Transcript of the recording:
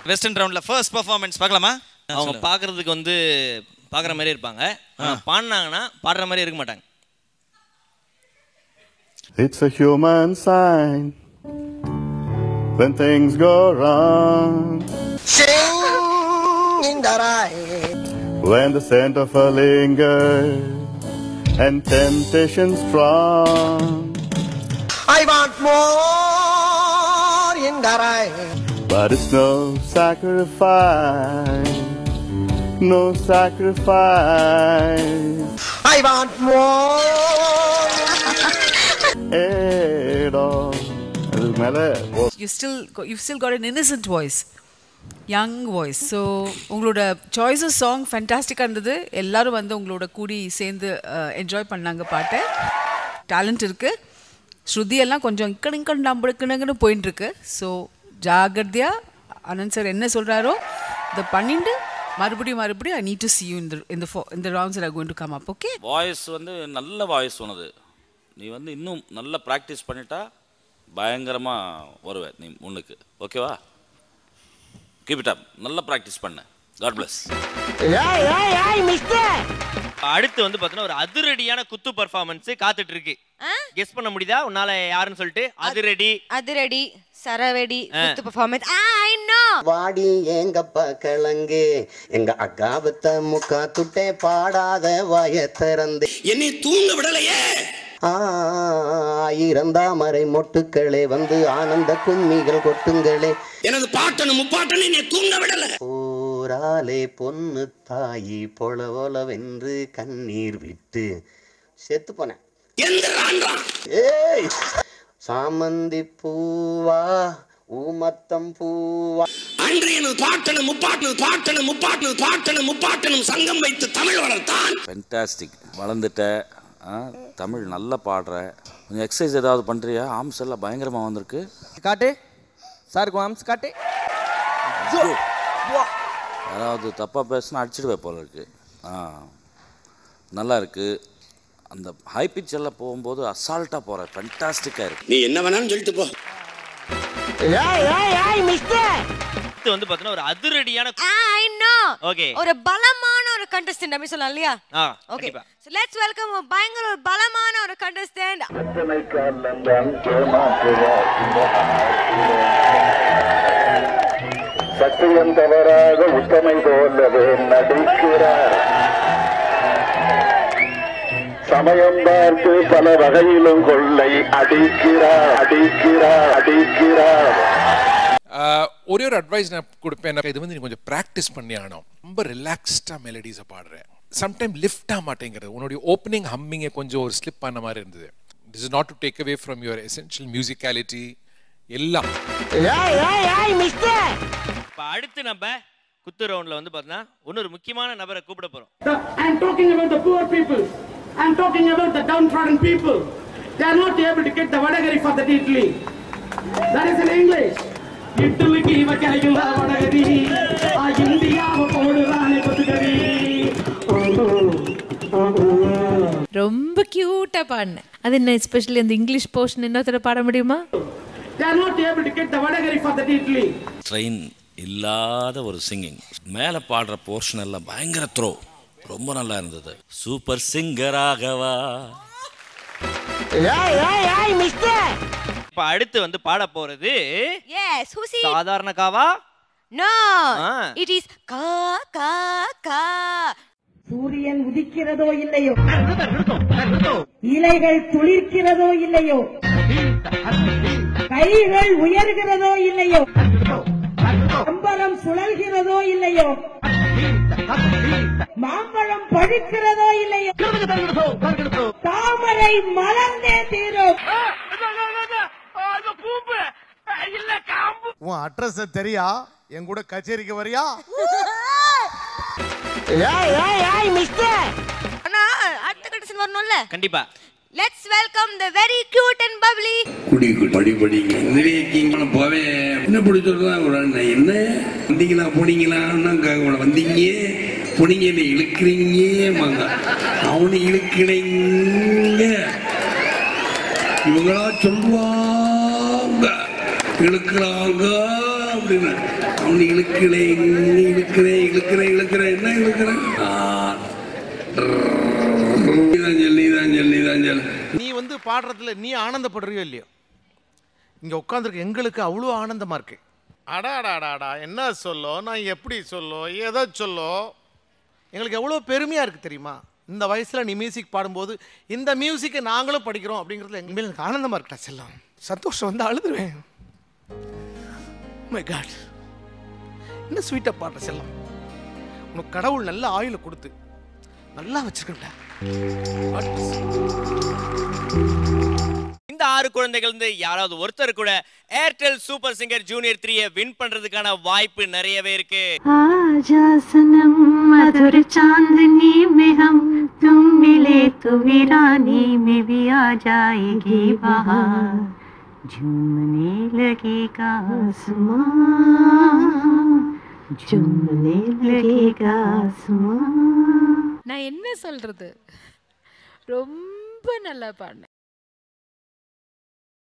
Western ரவுண்ட்ல first performance பார்க்கலாமா? அவங்க பார்க்கறதுக்கு வந்து பார்க்குற மாதிரி இருப்பாங்க, பாடினாங்கன்னா பாடுற மாதிரி இருக்க மாட்டாங்க. It's a human sign when things go wrong, sing in the rain, when the scent of a lingers and temptation strong. I want more in the rain, But it's no sacrifice, no sacrifice. I want more. Hey, dog. You've still got an innocent voice, young voice. So உங்களோட choice of song fantastic இருந்தது. எல்லாரும் வந்து உங்களோட கூடி சேர்ந்து enjoy பண்ணாங்க பாட்டை. Talent இருக்கு. ஸ்ருதி எல்லாம் கொஞ்சம் இக்கணங்கன் நம்புக்குன்னு போயிட்டு இருக்கு. ஸோ ஜாகிரதையா அனந்த் சார் என்ன சொல்றாரோ இதை பண்ணிட்டு மறுபடியும் I need to see you in the rounds that are going to come up. Okay? Voice வந்து நல்ல வாய்ஸ் சொன்னது. நீ வந்து இன்னும் நல்ல ப்ராக்டிஸ் பண்ணிட்டா பயங்கரமா வருவே நீ முன்னுக்கு. ஓகேவா? Keep it up. நல்ல ப்ராக்டிஸ் பண்ணு. God bless. அடுத்து வந்து பார்த்தீங்கன்னா ஒரு அதிரடியான குத்து பர்ஃபார்மன்ஸ் காத்துட்டு இருக்கு. கெஸ் பண்ண முடியுதா உன்னால யாருன்னு சொல்லிட்டு? அதிரடி சரவெடி குத்து பர்ஃபார்மன்ஸ். I know. வாடி எங்கப்பா கிழங்கு எங்க அக்காவத்த முக்கா துட்டே பாடாத வாய திறந்து என்னை தூங்க விடலையே. ஆயிரந்தாமரை மொட்டுக்களே வந்து ஆனந்த கும்மிகள் கொட்டுங்களே. எனது பாட்டனு முப்பாட்டனு என்னை தூங்க விடல. ஊராலே பொண்ணு தாயி பொலவென்று கண்ணீர் விட்டு செத்து போனேன். ஏய் சாமந்தி பூவா ஊமத்தம் பூவா அன்று எனது பாட்டனு முப்பாட்டனும் சங்கம் வைத்து தமிழ் வளர்த்தான். ஃபென்டாஸ்டிக். வளர்ந்துட்ட, தமிழ் நல்லா பாடுற. கொஞ்சம் எக்ஸசைஸ் ஏதாவது பண்ணுறியா? ஆர்ம்ஸ் எல்லாம் பயங்கரமாக வந்திருக்கு. காட்டு சாருக்கு ஆர்ம்ஸ் காட்டு. யாராவது தப்பாக பேசினா அடிச்சிடுவே போல இருக்கு. நல்லா இருக்கு. அந்த ஹை பிச் எல்லாம் போகும்போது அசால்ட்டாக போகிற. ஃபென்டாஸ்டிக்காக இருக்கு. நீ என்ன வேணாலும் சொல்லிட்டு போ. இது வந்து பார்த்தீங்கன்னா ஒரு அதிரடியான I know. ஓகே. ஒரு பலமான ஒரு contestant அப்படி சொல்லலாம் இல்லையா? Okay. So let's welcome a பயங்கர ஒரு பலமான ஒரு contestant. சத்தியம் தவறாக உத்தமை போலவே நடிக்கிறார். சமயம் பார்த்து பல வகையிலும் கொள்ளை அடிக்கிறார். ஒரே ஒரு அட்வைஸ் நான் கொடுப்பேன். இது வந்து நீ கொஞ்சம் ப்ராக்டிஸ் பண்ணி ஆகணும். ரொம்ப ரிலாக்ஸ்டாக மெலடிஸை பாடுறேன். சம்டைம் லிஃப்ட் ஆக மாட்டேங்கிறது. உன்னுடைய ஓப்பனிங் ஹம்மிங்கை கொஞ்சம் ஒரு ஸ்லிப் பண்ண மாதிரி இருந்தது. This is not to take away from your essential musicality எல்லாம். இப்போ அடுத்து நம்ம குத்து ரவுண்ட்ல வந்து பார்த்தீங்கன்னா இன்னொரு முக்கியமான நபரை கூப்பிட போறோம். I am talking about the poor people. I am talking about the downtrodden people. They are not able to get the vadagari for the idli. That is in English. இட்லிக்கு இவ கிடைக்கல வடகரி இந்தியாவை போடுறானே கொத்துக்கறி. ரொம்ப கியூட்டா பாடுனேன். அது என்ன ஸ்பெஷலி அந்த இங்கிலீஷ் போர்ஷன் இன்னொருத்தர பாட முடியுமா? They are not able to get the vadagari for the idli. Train இல்லாத ஒரு சிங்கிங். மேலே பாடுற போர்ஷன் எல்லாம் பயங்கர த்ரோ. ரொம்ப நல்லா இருந்தது. சூப்பர் சிங்கராகவா. இப்போ அடுத்து வந்து பாட போறது Yes, who's he? சாதாரண காவா? No. It is கா கா கா. சூரியன் உதிக்கிறதோ இல்லையோ, இலைகள் துளிர்க்கிறதோ இல்லையோ, கைகள் உயர்கிறதோ இல்லையோ, அம்பலம் சுழல்கிறதோ இல்லையோ, மாம்பழம் பழுக்கிறதோ இல்லையோ, தாமரை மலர்ந்தே தீரும். உன் அட்ரஸ் தெரியா? என் கூட கச்சேரிக்கு வரியா? அண்ணா அடுத்த கண்டிஷன் வரணும்ல? கண்டிப்பா. Let's welcome the very cute and bubbly. படிங்க நிறைய போவே என்ன பிடிச்சிருந்தா என்ன வந்தீங்களா போனீங்களா வந்தீங்க போனீங்க இழுக்கிறீங்க அவனு இழுக்கிறீங்க இவங்களா சொல்லுவாங்க. இழுக்கிறாங்க அப்படின்னு அவனு இழுக்கிறேன் இழுக்கிறேன் இழுக்கிறேன் இழுக்கிறேன் என்ன இழுக்கிறேன் நீ வந்து பாடுறதுல நீ ஆனந்தப்படுறியோ இல்லையோ, இங்க உட்காந்துருக்க எங்களுக்கு அவ்வளோ ஆனந்தமா இருக்கு. அடாடாடாடா என்ன சொல்லோ, நான் எப்படி சொல்லோ, எதை சொல்லோ, எங்களுக்கு எவ்வளோ பெருமையா இருக்கு தெரியுமா? இந்த வயசுல நீ மியூசிக் பாடும்போது இந்த மியூசிக்கை நாங்களும் படிக்கிறோம் அப்படிங்கிறதுல எங்க மேல எனக்கு ஆனந்தமா இருக்கா செல்லம். சந்தோஷம் வந்து அழுதுருவேன். மை காட், என்ன ஸ்வீட்டா பாடுற செல்லம். உனக்கு கடவுள் நல்ல ஆயுளை கொடுத்து நல்லா வச்சிருக்கா. இந்த 6 குழந்தைகள் இருந்து யாராவது ஒருத்தர் கூட Airtel super singer junior 3 win பண்றதுக்கான வாய்ப்பு நிறையவே இருக்கு. आजा सनम मधुर चांदनी में हम तुम मिले तो वीरानी में भी आ जाएगी बहार झूमने लगेगा आसमां झूमने लगेगा आसमां. நான் என்ன சொல்றது, ரொம்ப நல்லா பாடினேன்.